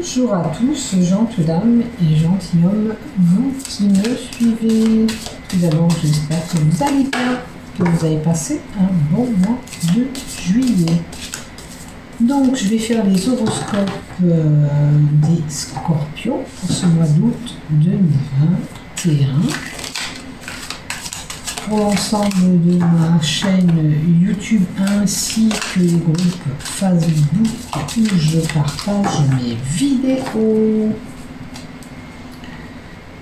Bonjour à tous, gentes dames et gentilshommes, vous qui me suivez. Tout d'abord, j'espère que vous allez bien, que vous avez passé un bon mois de juillet. Donc, je vais faire les horoscopes des scorpions pour ce mois d'août 2021. Pour l'ensemble de ma chaîne YouTube ainsi que les groupes Facebook où je partage mes vidéos.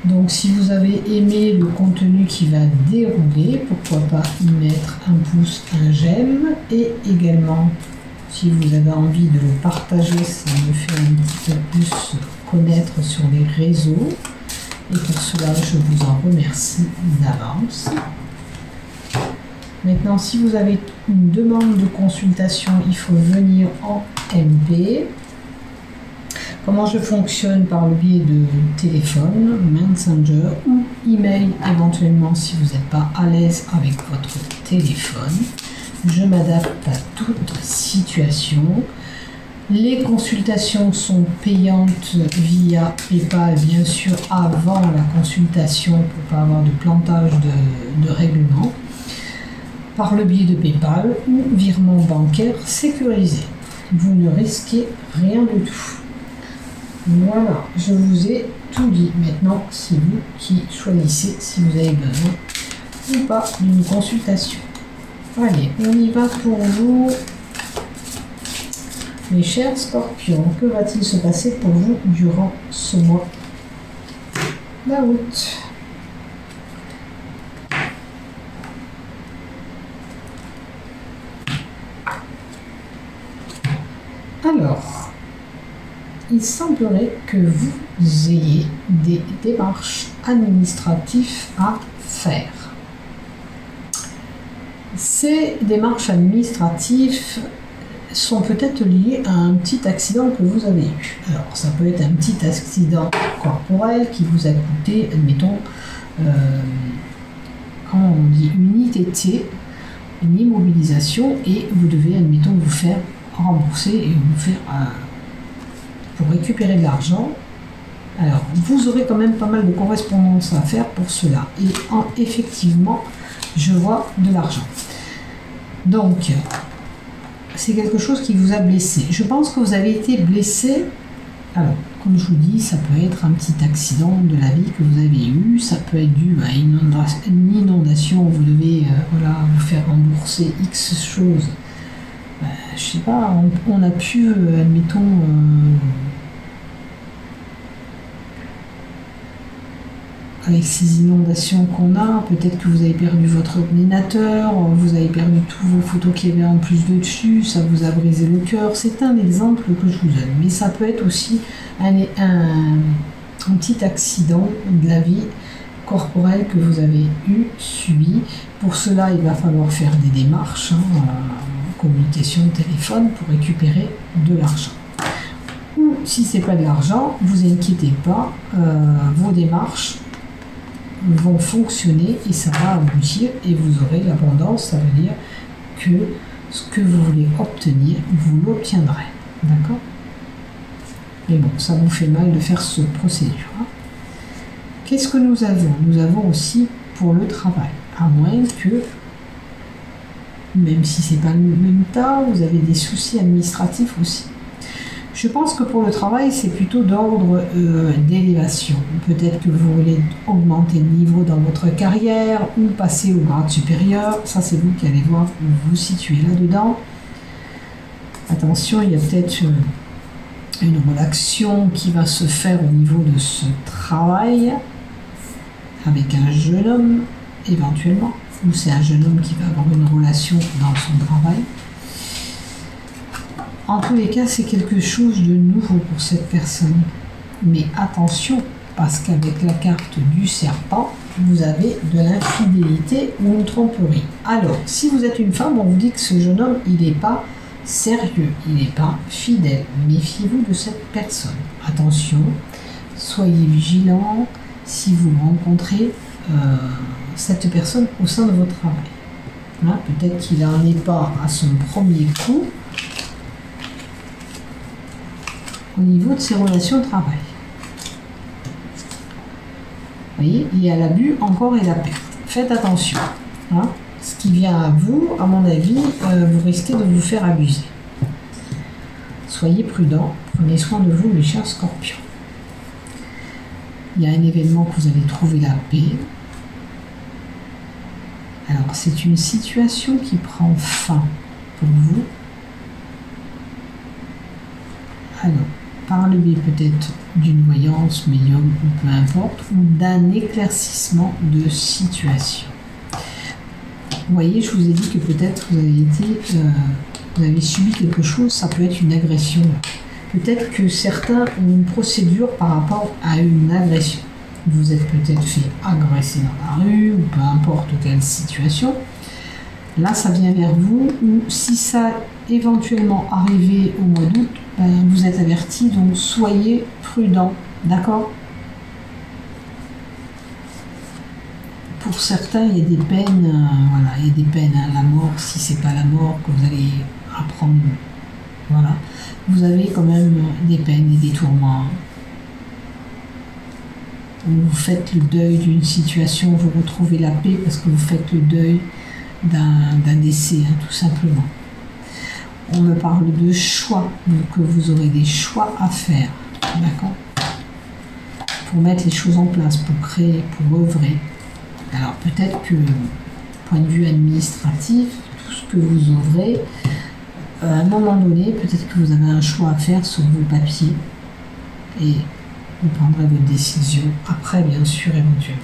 Donc si vous avez aimé le contenu qui va dérouler, pourquoi pas y mettre un pouce, un j'aime, et également si vous avez envie de le partager, ça me fait un petit peu plus connaître sur les réseaux, et pour cela je vous en remercie d'avance. Maintenant, si vous avez une demande de consultation, il faut venir en MP. Comment je fonctionne? Par le biais de téléphone, Messenger ou email éventuellement si vous n'êtes pas à l'aise avec votre téléphone. Je m'adapte à toute situation. Les consultations sont payantes via PayPal, bien sûr, avant la consultation pour ne pas avoir de plantage de règlement. Par le biais de PayPal ou virement bancaire sécurisé. Vous ne risquez rien du tout. Voilà, je vous ai tout dit. Maintenant, c'est vous qui choisissez si vous avez besoin ou pas d'une consultation. Allez, on y va pour vous, mes chers scorpions. Que va-t-il se passer pour vous durant ce mois d'août? Alors, il semblerait que vous ayez des démarches administratives à faire. Ces démarches administratives sont peut-être liées à un petit accident que vous avez eu. Alors, ça peut être un petit accident corporel qui vous a coûté, admettons, comment on dit, une ITT, une immobilisation, et vous devez, admettons, vous faire rembourser et vous faire pour récupérer de l'argent. Alors vous aurez quand même pas mal de correspondance à faire pour cela, et effectivement je vois de l'argent. Donc c'est quelque chose qui vous a blessé. Je pense que vous avez été blessé. Alors comme je vous dis, ça peut être un petit accident de la vie que vous avez eu, ça peut être dû à une inondation, vous devez voilà, vous faire rembourser X choses. Je sais pas, on a pu, admettons, avec ces inondations qu'on a, peut-être que vous avez perdu votre ordinateur, vous avez perdu tous vos photos qu'il y avait en plus de dessus, ça vous a brisé le cœur. C'est un exemple que je vous donne, mais ça peut être aussi un petit accident de la vie corporelle que vous avez subi. Pour cela, il va falloir faire des démarches, communication de téléphone pour récupérer de l'argent. Ou si c'est pas de l'argent, vous inquiétez pas, vos démarches vont fonctionner et ça va aboutir et vous aurez l'abondance. Ça veut dire que ce que vous voulez obtenir, vous l'obtiendrez. D'accord? Mais bon, ça vous fait mal de faire ce procédure. Qu'est-ce que nous avons? Nous avons aussi pour le travail, à moins que, même si c'est pas le même tas, vous avez des soucis administratifs aussi. Je pense que pour le travail, c'est plutôt d'ordre d'élévation. Peut-être que vous voulez augmenter le niveau dans votre carrière ou passer au grade supérieur. Ça, c'est vous qui allez voir où vous vous situez là-dedans. Attention, il y a peut-être une relation qui va se faire au niveau de ce travail avec un jeune homme, éventuellement. Ou c'est un jeune homme qui va avoir une relation dans son travail. En tous les cas, c'est quelque chose de nouveau pour cette personne. Mais attention, parce qu'avec la carte du serpent, vous avez de l'infidélité ou une tromperie. Alors, si vous êtes une femme, on vous dit que ce jeune homme, il n'est pas sérieux, il n'est pas fidèle. Méfiez-vous de cette personne. Attention, soyez vigilants si vous rencontrez cette personne au sein de votre travail. Hein, peut-être qu'il n'en est pas à son premier coup. au niveau de ses relations de travail. Vous voyez, il y a l'abus encore et la perte. Faites attention. Hein. Ce qui vient à vous, à mon avis, vous risquez de vous faire abuser. Soyez prudents, prenez soin de vous, mes chers scorpions. Il y a un événement que vous allez trouver la paix. Alors, c'est une situation qui prend fin pour vous. Alors, par le biais peut-être d'une voyance, médium ou peu importe, ou d'un éclaircissement de situation. Vous voyez, je vous ai dit que peut-être vous avez subi quelque chose, ça peut être une agression. Peut-être que certains ont une procédure par rapport à une agression. Vous êtes peut-être fait agresser dans la rue, ou peu importe quelle situation. Là, ça vient vers vous, ou si ça éventuellement arrivé au mois d'août, vous êtes averti, donc soyez prudent, d'accord? Pour certains, il y a des peines, voilà, il y a des peines, hein, la mort, si c'est pas la mort que vous allez apprendre, voilà. Vous avez quand même des peines et des tourments. Vous faites le deuil d'une situation, vous retrouvez la paix parce que vous faites le deuil d'un décès, hein, tout simplement. On me parle de choix, donc vous aurez des choix à faire, d'accord? Pour mettre les choses en place, pour créer, pour œuvrer. Alors peut-être que, point de vue administratif, tout ce que vous œuvrez, à un moment donné, peut-être que vous avez un choix à faire sur vos papiers et vous prendrez votre décision après, bien sûr, éventuellement.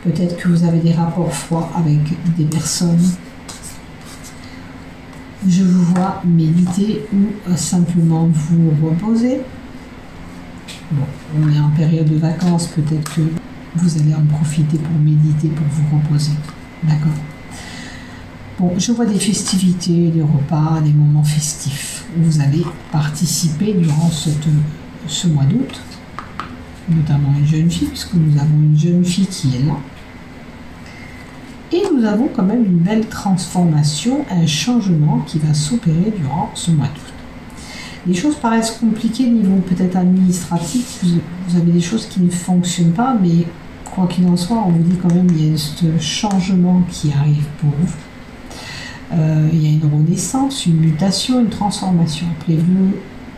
Peut-être que vous avez des rapports froids avec des personnes. Je vous vois méditer ou simplement vous reposer. Bon, on est en période de vacances, peut-être que vous allez en profiter pour méditer, pour vous reposer. D'accord? Bon, je vois des festivités, des repas, des moments festifs. Vous allez participer durant ce mois d'août, notamment une jeune fille, puisque nous avons une jeune fille qui est là. Et nous avons quand même une belle transformation, un changement qui va s'opérer durant ce mois d'août. Les choses paraissent compliquées au niveau peut-être administratif, vous avez des choses qui ne fonctionnent pas, mais quoi qu'il en soit, on vous dit quand même qu'il y a ce changement qui arrive pour vous. Il y a une renaissance, une mutation, une transformation.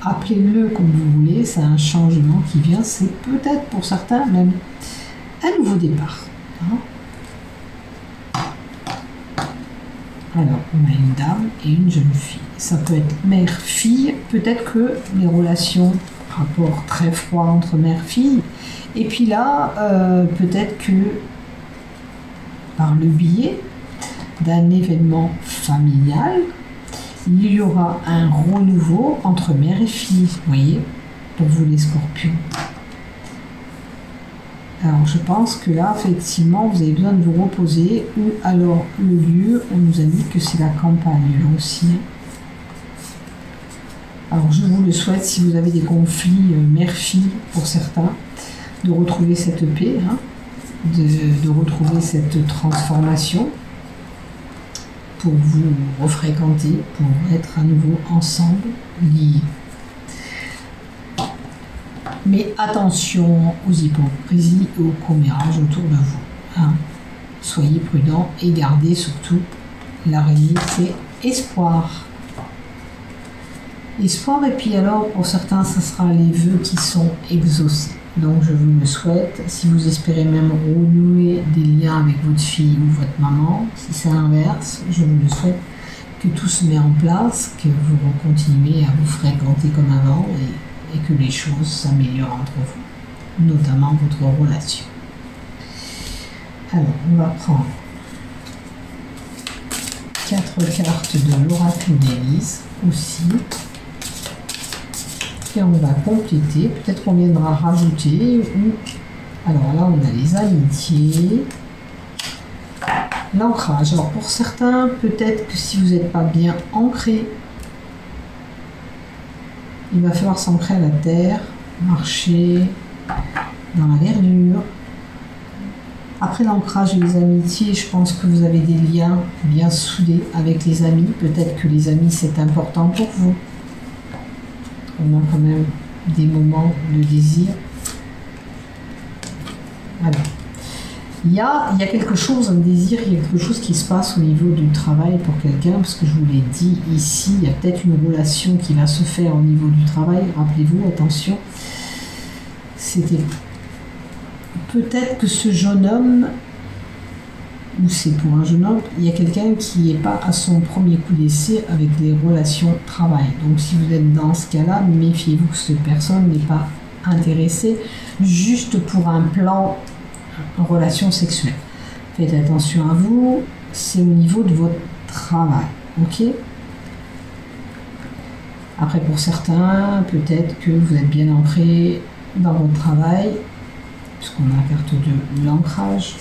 Appelez-le comme vous voulez, c'est un changement qui vient, c'est peut-être pour certains même un nouveau départ. Hein. Alors, on a une dame et une jeune fille. Ça peut être mère-fille, peut-être que les relations, rapport très froid entre mère-fille, et puis là, peut-être que par le biais d'un événement familial, il y aura un renouveau entre mère et fille, vous voyez, pour vous les scorpions. Alors je pense que là, effectivement, vous avez besoin de vous reposer, ou alors le lieu, on nous a dit que c'est la campagne, là aussi. Alors je vous le souhaite, si vous avez des conflits mère-fille, pour certains, de retrouver cette paix, hein, de retrouver cette transformation, pour vous refréquenter, pour être à nouveau ensemble, liés. Mais attention aux hypocrisies et aux commérages autour de vous. Hein. Soyez prudents et gardez surtout l'araignée, c'est espoir. Espoir, et puis alors pour certains, ce sera les vœux qui sont exaucés. Donc je vous le souhaite, si vous espérez même renouer des liens avec votre fille ou votre maman, si c'est l'inverse, je vous le souhaite que tout se met en place, que vous continuez à vous fréquenter comme avant et que les choses s'améliorent entre vous, notamment votre relation. Alors, on va prendre 4 cartes de l'oracle d'Élise aussi. Et on va compléter, peut-être qu'on viendra rajouter, ou... Alors là, on a les amitiés, l'ancrage. Alors pour certains, peut-être que si vous n'êtes pas bien ancré, il va falloir s'ancrer à la terre, marcher dans la verdure. Après l'ancrage et les amitiés, je pense que vous avez des liens bien soudés avec les amis. Peut-être que les amis, c'est important pour vous. On a quand même des moments de désir. Alors, il y a quelque chose, un désir, il y a quelque chose qui se passe au niveau du travail pour quelqu'un, parce que je vous l'ai dit ici, il y a peut-être une relation qui va se faire au niveau du travail. Rappelez-vous, attention, c'était peut-être que ce jeune homme, ou c'est pour un jeune homme, il y a quelqu'un qui n'est pas à son premier coup d'essai avec les relations travail. Donc si vous êtes dans ce cas-là, méfiez-vous que cette personne n'est pas intéressée juste pour un plan relation sexuelle. Faites attention à vous, c'est au niveau de votre travail, ok? Après pour certains, peut-être que vous êtes bien ancré dans votre travail, puisqu'on a la carte de l'ancrage.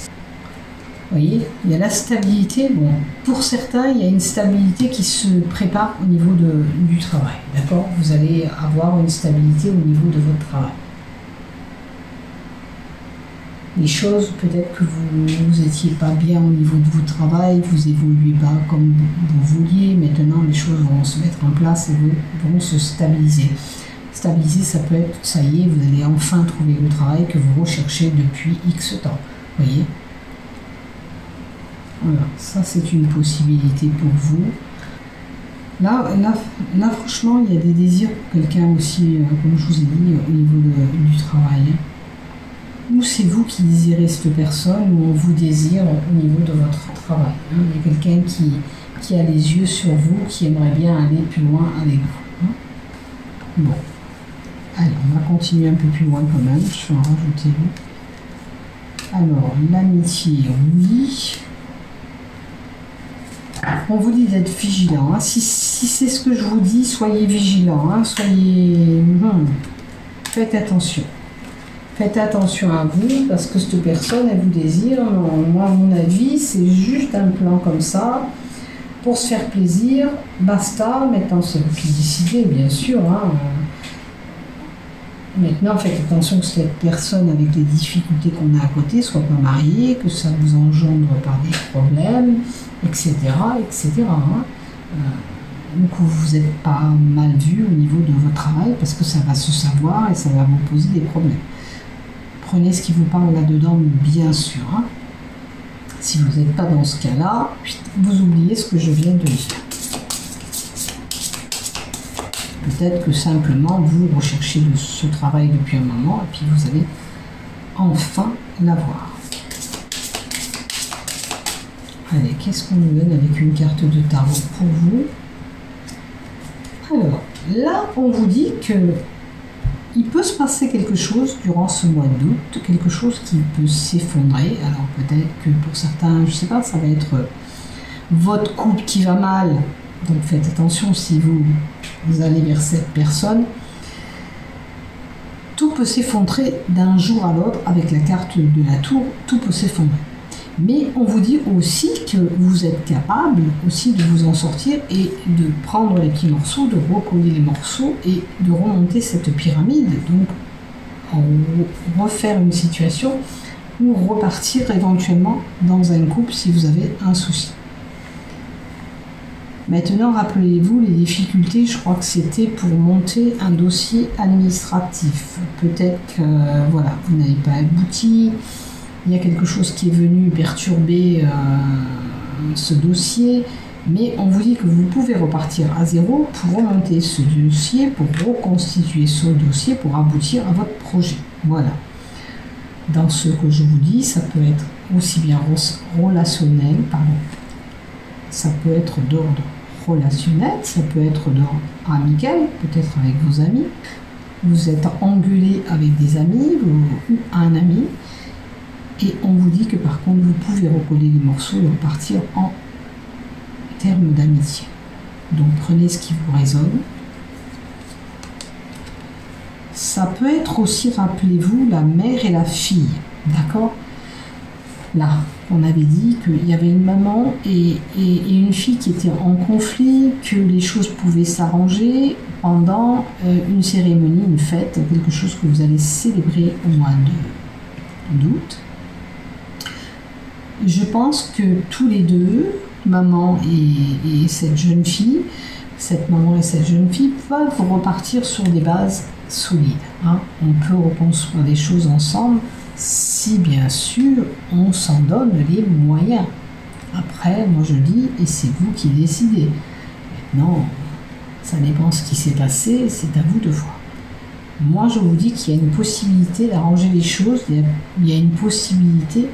Vous voyez, il y a la stabilité. Bon, pour certains, il y a une stabilité qui se prépare au niveau du travail. D'accord? Vous allez avoir une stabilité au niveau de votre travail. Les choses, peut-être que vous n'étiez pas bien au niveau de votre travail, vous évoluez pas comme vous vouliez. Maintenant, les choses vont se mettre en place et vont se stabiliser. Stabiliser, ça peut être, ça y est, vous allez enfin trouver le travail que vous recherchez depuis X temps. Vous voyez? Voilà, ça c'est une possibilité pour vous. Là, franchement, il y a des désirs pour quelqu'un aussi, comme je vous ai dit, au niveau du travail. Ou c'est vous qui désirez cette personne, ou on vous désire au niveau de votre travail. Il y a quelqu'un qui a les yeux sur vous, qui aimerait bien aller plus loin avec vous. Bon. Allez, on va continuer un peu plus loin quand même. Je vais en rajouter une. Alors, l'amitié, oui. On vous dit d'être vigilant. Hein. Si c'est ce que je vous dis, soyez vigilant. Hein. Soyez... Faites attention. Faites attention à vous, parce que cette personne, elle vous désire. Moi, à mon avis, c'est juste un plan comme ça, pour se faire plaisir. Basta. Maintenant, c'est vous qui décidez, bien sûr. Hein. Maintenant, faites attention que cette personne, avec les difficultés qu'on a à côté, soit pas mariée, que ça vous engendre par des problèmes, etc. etc. Hein. Donc vous n'êtes pas mal vu au niveau de votre travail, parce que ça va se savoir et ça va vous poser des problèmes. Prenez ce qui vous parle là-dedans, bien sûr. Hein. Si vous n'êtes pas dans ce cas-là, vous oubliez ce que je viens de dire. Peut-être que simplement vous recherchez ce travail depuis un moment et puis vous allez enfin l'avoir. Allez, qu'est-ce qu'on nous donne avec une carte de tarot pour vous? Alors, là, on vous dit que il peut se passer quelque chose durant ce mois d'août, quelque chose qui peut s'effondrer. Alors peut-être que pour certains, je ne sais pas, ça va être votre couple qui va mal. Donc faites attention si vous allez vers cette personne. Tout peut s'effondrer d'un jour à l'autre avec la carte de la tour, tout peut s'effondrer. Mais on vous dit aussi que vous êtes capable aussi de vous en sortir et de prendre les petits morceaux, de recoller les morceaux et de remonter cette pyramide. Donc refaire une situation ou repartir éventuellement dans un couple si vous avez un souci. Maintenant, rappelez-vous, les difficultés, je crois que c'était pour monter un dossier administratif. Peut-être que voilà, vous n'avez pas abouti, il y a quelque chose qui est venu perturber ce dossier, mais on vous dit que vous pouvez repartir à zéro pour remonter ce dossier, pour reconstituer ce dossier, pour aboutir à votre projet. Voilà. Dans ce que je vous dis, ça peut être aussi bien relationnel, pardon. Ça peut être d'ordre relationnel, ça peut être d'ordre amical, peut-être avec vos amis. Vous êtes engueulé avec des amis ou un ami. Et on vous dit que par contre, vous pouvez recoller les morceaux et repartir en termes d'amitié. Donc prenez ce qui vous résonne. Ça peut être aussi, rappelez-vous, la mère et la fille. D'accord ? Là, on avait dit qu'il y avait une maman et une fille qui étaient en conflit, que les choses pouvaient s'arranger pendant une cérémonie, une fête, quelque chose que vous allez célébrer au mois d'août. Je pense que tous les deux, maman et cette jeune fille, peuvent repartir sur des bases solide. Hein. On peut reconstruire des choses ensemble si bien sûr on s'en donne les moyens. Après, moi je dis, et c'est vous qui décidez. Maintenant, ça dépend ce qui s'est passé, c'est à vous de voir. Moi je vous dis qu'il y a une possibilité d'arranger les choses, il y a une possibilité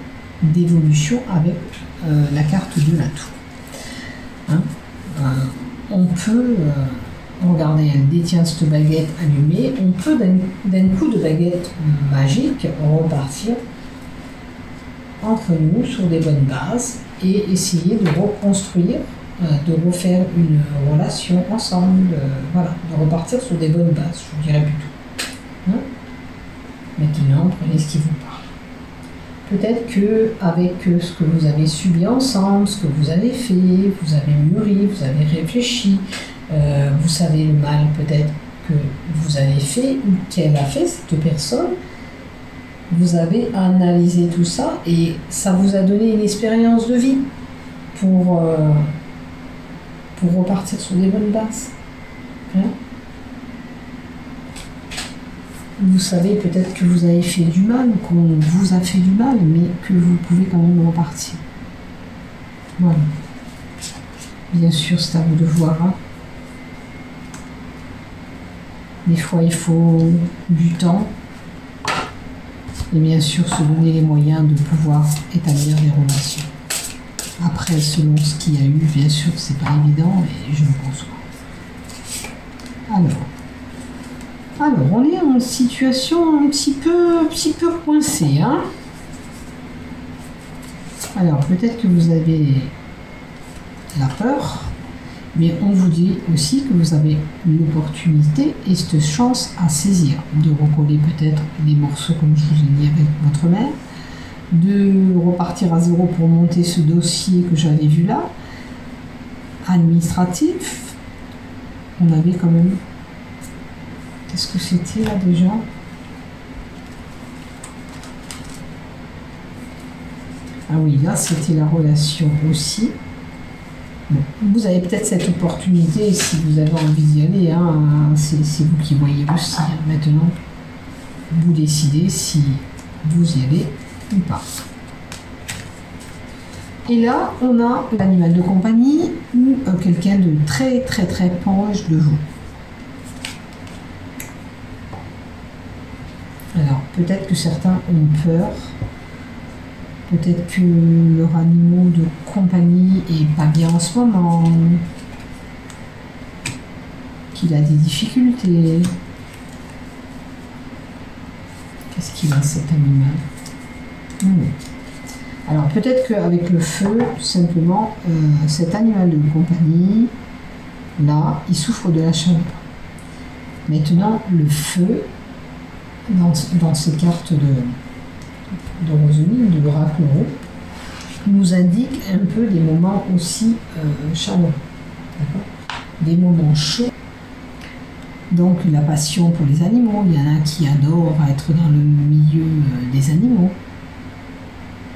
d'évolution avec la carte de la tour. Hein. On peut, regardez, elle détient cette baguette allumée, on peut d'un coup de baguette magique repartir entre nous sur des bonnes bases et essayer de reconstruire, de refaire une relation ensemble, voilà, de repartir sur des bonnes bases, je vous dirais plutôt. Hein. Maintenant, prenez ce qui vous parle. Peut-être que avec ce que vous avez subi ensemble, ce que vous avez fait, vous avez mûri, vous avez réfléchi, vous savez le mal peut-être que vous avez fait ou qu'elle a fait, cette personne. Vous avez analysé tout ça et ça vous a donné une expérience de vie pour repartir sur des bonnes bases. Hein. Vous savez peut-être que vous avez fait du mal, qu'on vous a fait du mal, mais que vous pouvez quand même repartir. Voilà. Bien sûr, c'est à vous de voir. Hein. Des fois, il faut du temps. Et bien sûr, se donner les moyens de pouvoir établir des relations. Après, selon ce qu'il y a eu, bien sûr, c'est pas évident, et je me conçois. Alors, on est en situation un petit peu coincée. Hein. Alors, peut-être que vous avez la peur, mais on vous dit aussi que vous avez l'opportunité et cette chance à saisir, de recoller peut-être les morceaux comme je vous ai dit avec votre mère, de repartir à zéro pour monter ce dossier que j'avais vu là, administratif. On avait quand même... Qu'est-ce que c'était là déjà? Ah oui, là c'était la relation aussi. Bon, vous avez peut-être cette opportunité si vous avez envie d'y aller, hein, c'est vous qui voyez aussi. Hein. Maintenant, vous décidez si vous y allez ou pas. Et là, on a l'animal de compagnie ou quelqu'un de très proche de vous. Alors, peut-être que certains ont peur. Peut-être que leur animal de compagnie est pas bien en ce moment, qu'il a des difficultés. Qu'est-ce qu'il a cet animal? Alors peut-être qu'avec le feu, simplement, cet animal de compagnie, là, il souffre de la chaleur. Maintenant, le feu, dans ces cartes de Roseline, de l'oracle, nous indique un peu des moments aussi chaleureux, des moments chauds. Donc la passion pour les animaux, il y en a qui adorent être dans le milieu des animaux.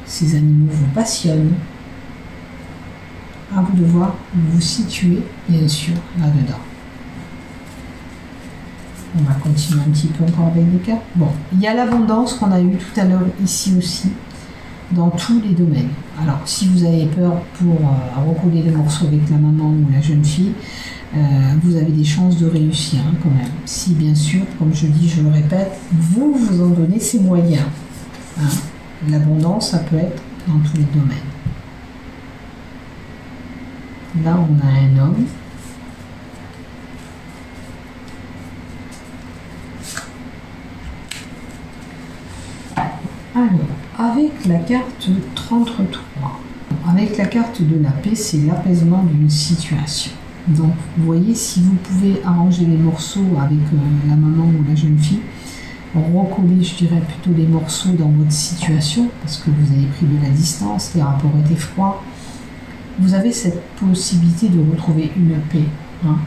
Ces animaux vous passionnent. À vous de voir, vous vous situez bien sûr là-dedans. On va continuer un petit peu encore avec des cartes. Bon, il y a l'abondance qu'on a eue tout à l'heure ici aussi, dans tous les domaines. Alors, si vous avez peur pour recoller les morceaux avec la maman ou la jeune fille, vous avez des chances de réussir hein, quand même. Si, bien sûr, comme je dis, je le répète, vous vous en donnez ces moyens. Hein. L'abondance, ça peut être dans tous les domaines. Là, on a un homme. Alors, avec la carte 33, avec la carte de la paix, c'est l'apaisement d'une situation. Donc, vous voyez, si vous pouvez arranger les morceaux avec la maman ou la jeune fille, recoller, je dirais, plutôt les morceaux dans votre situation, parce que vous avez pris de la distance, les rapports étaient froids, vous avez cette possibilité de retrouver une paix. Hein.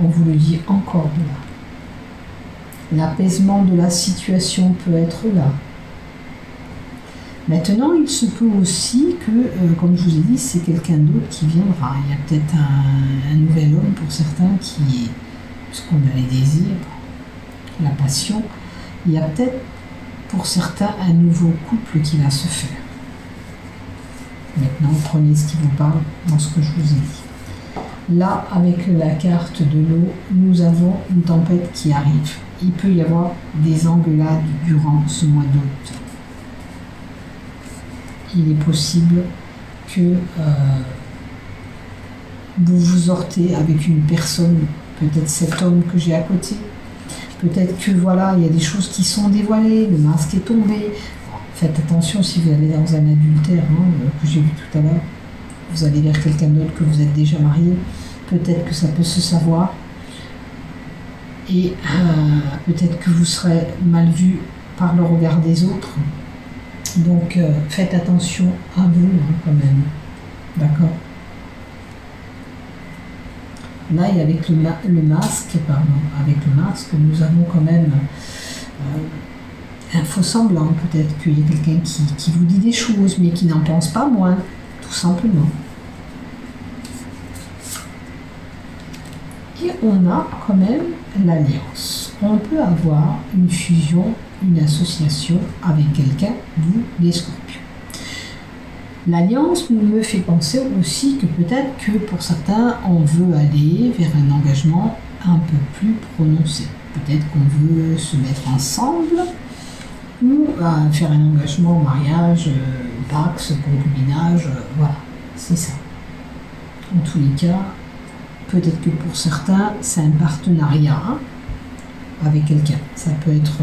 On vous le dit encore là. L'apaisement de la situation peut être là. Maintenant, il se peut aussi que, comme je vous ai dit, c'est quelqu'un d'autre qui viendra. Il y a peut-être un nouvel homme pour certains qui est ce qu'on a les désirs. la passion, il y a peut-être pour certains un nouveau couple qui va se faire. Maintenant, prenez ce qui vous parle dans ce que je vous ai dit. Là, avec la carte de l'eau, nous avons une tempête qui arrive. Il peut y avoir des engueulades durant ce mois d'août. Il est possible que vous vous heurtez avec une personne, peut-être cet homme que j'ai à côté. Peut-être que voilà, il y a des choses qui sont dévoilées, le masque est tombé. Faites attention si vous allez dans un adultère, que j'ai vu tout à l'heure. Vous allez vers quelqu'un d'autre que vous êtes déjà marié. Peut-être que ça peut se savoir. Et peut-être que vous serez mal vu par le regard des autres. Donc faites attention à vous quand même. D'accord? Là, et avec le masque, nous avons quand même un faux semblant. Peut-être qu'il y a quelqu'un qui vous dit des choses, mais qui n'en pense pas moins, tout simplement. Et on a quand même l'alliance. On peut avoir une fusion, une association avec quelqu'un, vous, les Scorpions. L'alliance me fait penser aussi que peut-être que pour certains, on veut aller vers un engagement un peu plus prononcé. Peut-être qu'on veut se mettre ensemble ou faire un engagement au mariage, pax, concubinage, voilà, c'est ça. En tous les cas, peut-être que pour certains, c'est un partenariat avec quelqu'un. Ça peut être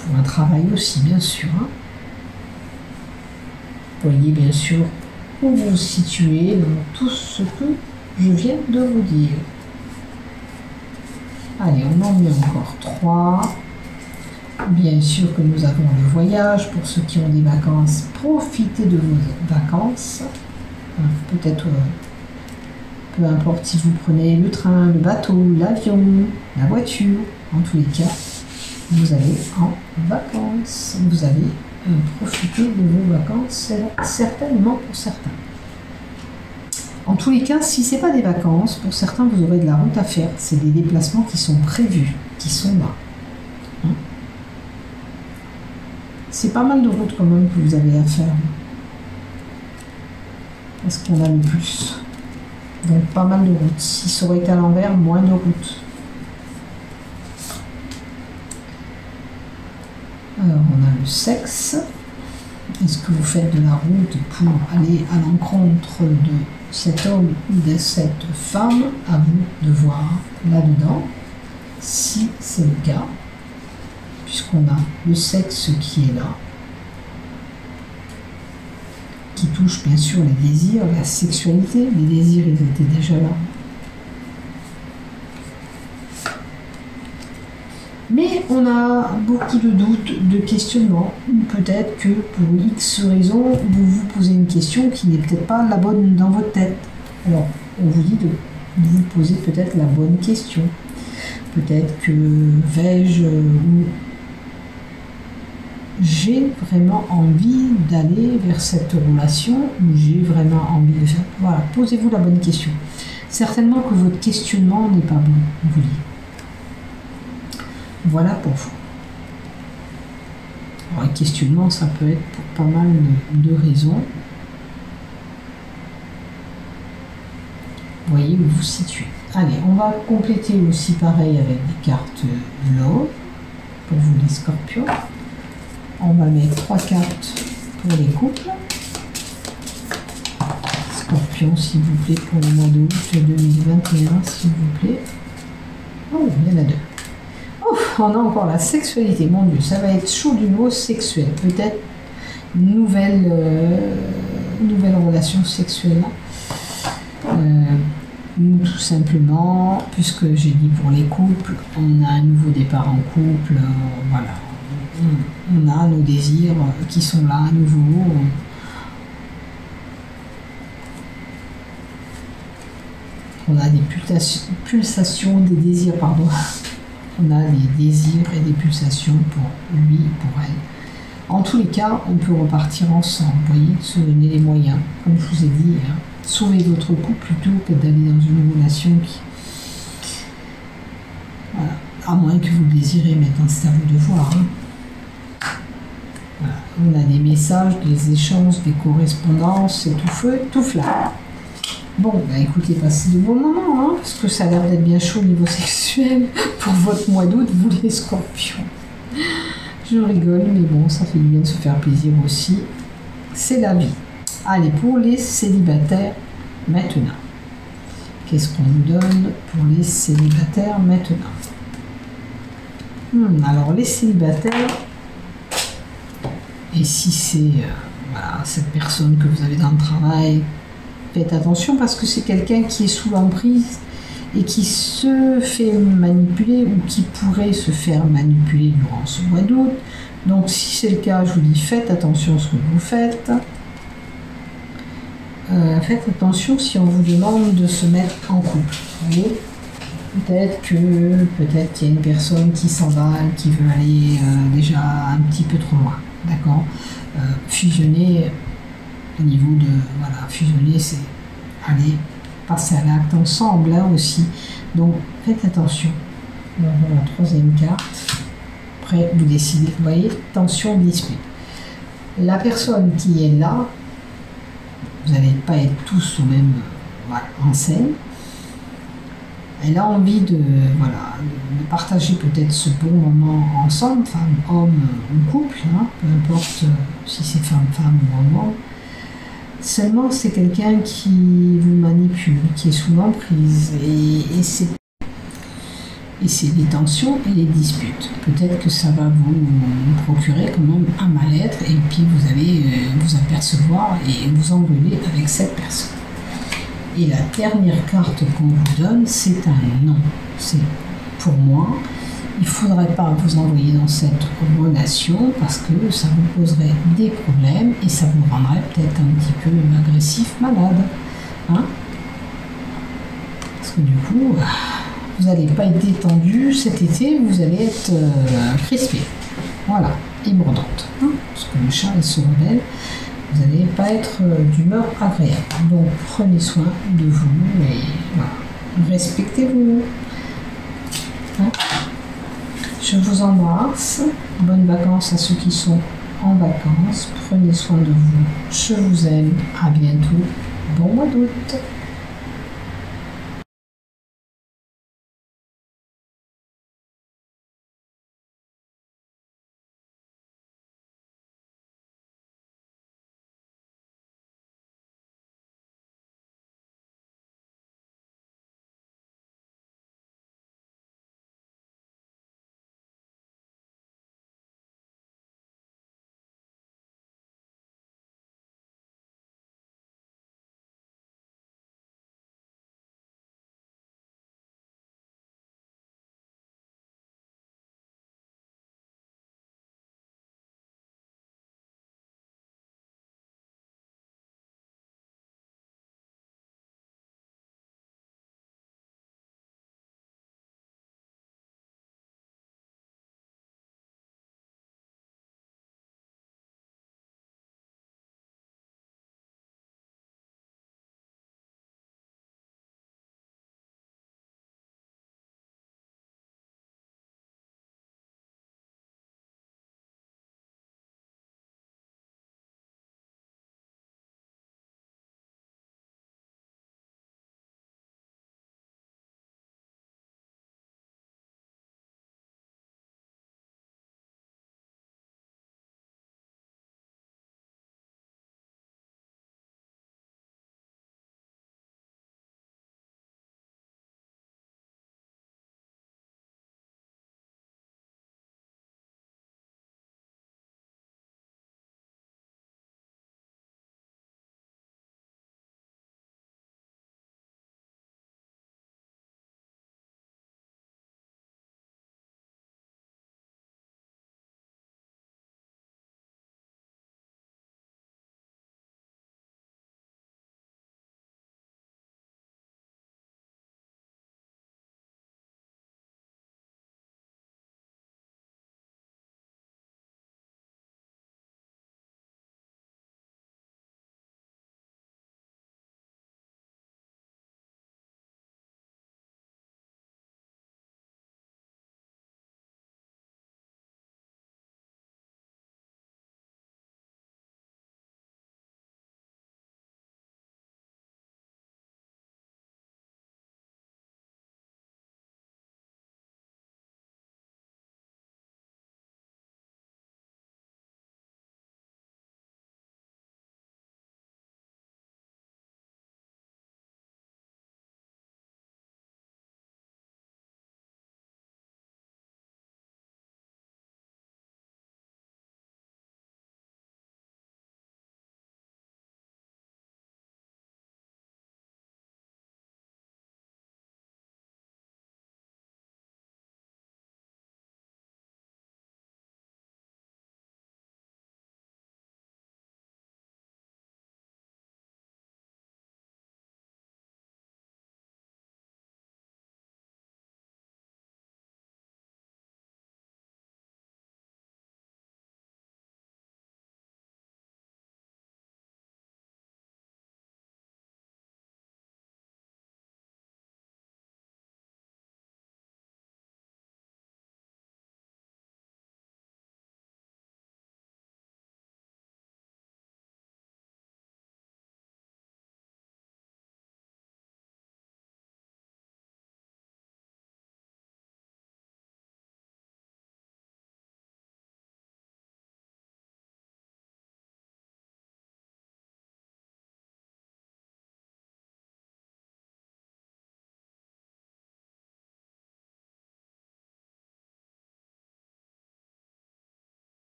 pour un travail aussi, bien sûr. Voyez bien sûr où vous vous situez dans tout ce que je viens de vous dire. Allez, on en met encore 3. Bien sûr que nous avons le voyage. Pour ceux qui ont des vacances, profitez de vos vacances. Peut-être, peu importe si vous prenez le train, le bateau, l'avion, la voiture, en tous les cas, vous allez en vacances. Vous allez profiter de vos vacances, certainement pour certains. En tous les cas, si ce n'est pas des vacances, pour certains, vous aurez de la route à faire. C'est des déplacements qui sont prévus, qui sont là. C'est pas mal de routes quand même que vous avez à faire. Est-ce qu'on a le plus? Donc pas mal de routes. Si ça aurait été à l'envers, moins de routes. Alors, on a le sexe. Est-ce que vous faites de la route pour aller à l'encontre de cet homme ou de cette femme? À vous de voir là-dedans, si c'est le cas, puisqu'on a le sexe qui est là, qui touche bien sûr les désirs, la sexualité. Les désirs, ils étaient déjà là. Mais on a beaucoup de doutes, de questionnements. Peut-être que pour X raisons, vous vous posez une question qui n'est peut-être pas la bonne dans votre tête. Alors, on vous dit de vous poser peut-être la bonne question. Peut-être que vais-je ou j'ai vraiment envie d'aller vers cette relation ou j'ai vraiment envie de faire... Voilà, posez-vous la bonne question. Certainement que votre questionnement n'est pas bon, vous dites. Voilà pour vous. Alors, un questionnement, ça peut être pour pas mal de raisons. Vous voyez où vous vous situez. Allez, on va compléter aussi pareil avec des cartes Love pour vous les Scorpions. On va mettre 3 cartes pour les couples. Scorpion, s'il vous plaît, pour le mois d'août 2021, s'il vous plaît. Oh, il y en a 2. On a encore la sexualité, mon Dieu, ça va être chaud du nouveau sexuel. Peut-être une nouvelle relation sexuelle. Ou tout simplement, puisque j'ai dit pour les couples, on a un nouveau départ en couple, voilà. On a nos désirs qui sont là à nouveau. On a des pulsations, des désirs, pardon. On a des désirs et des pulsations pour lui, pour elle. En tous les cas, on peut repartir ensemble. Vous voyez, se donner les moyens. Comme je vous ai dit, sauver votre couple plutôt que d'aller dans une relation qui... Voilà. à moins que vous le désirez, maintenant c'est à vous de voir. Hein. Voilà. On a des messages, des échanges, des correspondances, c'est tout feu, tout flamme. Bon, bah écoutez, passez de bons moments, hein, parce que ça a l'air d'être bien chaud au niveau sexuel pour votre mois d'août, vous les scorpions. Je rigole, mais bon, ça fait du bien de se faire plaisir aussi. C'est la vie. Allez, pour les célibataires, maintenant. Qu'est-ce qu'on nous donne pour les célibataires maintenant? Alors, les célibataires, et si c'est voilà, cette personne que vous avez dans le travail, faites attention parce que c'est quelqu'un qui est sous l'emprise et qui se fait manipuler ou qui pourrait se faire manipuler durant ce mois d'août. Donc si c'est le cas, je vous dis faites attention à ce que vous faites. Faites attention si on vous demande de se mettre en couple. Vous voyez, peut-être qu'il y a une personne qui s'emballe, qui veut aller déjà un petit peu trop loin. D'accord, fusionner au niveau de... Voilà, fusionner, c'est aller passer à l'acte ensemble, là aussi. Donc, faites attention. On va voir la troisième carte. Après, vous décidez. Vous voyez, tension, dispute. La personne qui est là, vous n'allez pas être tous au même voilà, en scène. Elle a envie de partager peut-être ce bon moment ensemble, femme, homme ou couple, hein, peu importe si c'est femme ou homme. Seulement, c'est quelqu'un qui vous manipule, qui est sous l'emprise, et c'est les tensions et les disputes. Peut-être que ça va vous procurer quand même un mal-être, et puis vous allez vous apercevoir et vous engueuler avec cette personne. Et la dernière carte qu'on vous donne, c'est un non. C'est pour moi, il ne faudrait pas vous envoyer dans cette relation parce que ça vous poserait des problèmes et ça vous rendrait peut-être un petit peu agressif, malade. Hein? Parce que du coup, vous n'allez pas être détendu cet été, vous allez être crispé. Voilà, et mordante. Hein? Parce que le chat, il se rebelle. Vous n'allez pas être d'humeur agréable. Donc prenez soin de vous et voilà. Respectez-vous. Hein? Je vous embrasse. Bonnes vacances à ceux qui sont en vacances. Prenez soin de vous. Je vous aime. À bientôt. Bon mois d'août.